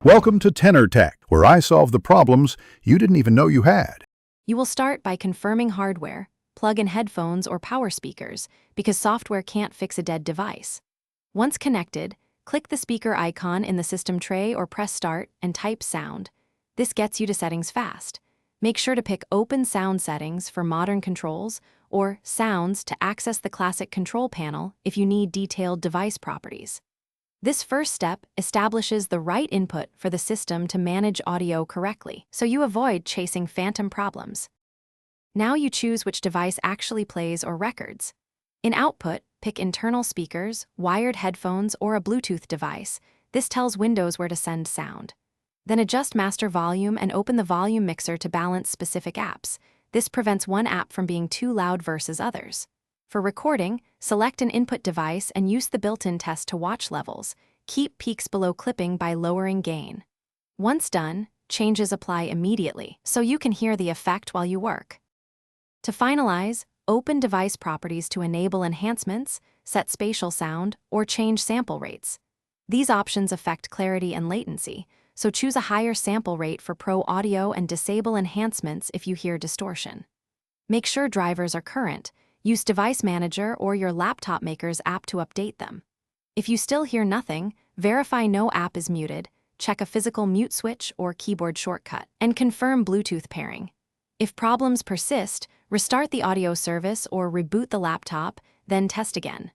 Welcome to Tenor Tech, where I solve the problems you didn't even know you had. You will start by confirming hardware, plug in headphones or power speakers, because software can't fix a dead device. Once connected, click the speaker icon in the system tray or press Start and type Sound. This gets you to settings fast. Make sure to pick Open Sound Settings for modern controls or Sounds to access the classic control panel if you need detailed device properties. This first step establishes the right input for the system to manage audio correctly, so you avoid chasing phantom problems. Now you choose which device actually plays or records. In Output, pick internal speakers, wired headphones, or a Bluetooth device. This tells Windows where to send sound. Then adjust master volume and open the volume mixer to balance specific apps. This prevents one app from being too loud versus others. For recording, select an input device and use the built-in test to watch levels. Keep peaks below clipping by lowering gain. Once done, changes apply immediately, so you can hear the effect while you work. To finalize, open device properties to enable enhancements, set spatial sound, or change sample rates. These options affect clarity and latency, so choose a higher sample rate for pro audio and disable enhancements if you hear distortion. Make sure drivers are current. Use Device Manager or your laptop maker's app to update them. If you still hear nothing, verify no app is muted, check a physical mute switch or keyboard shortcut, and confirm Bluetooth pairing. If problems persist, restart the audio service or reboot the laptop, then test again.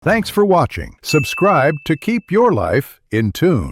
Thanks for watching. Subscribe to keep your life in tune.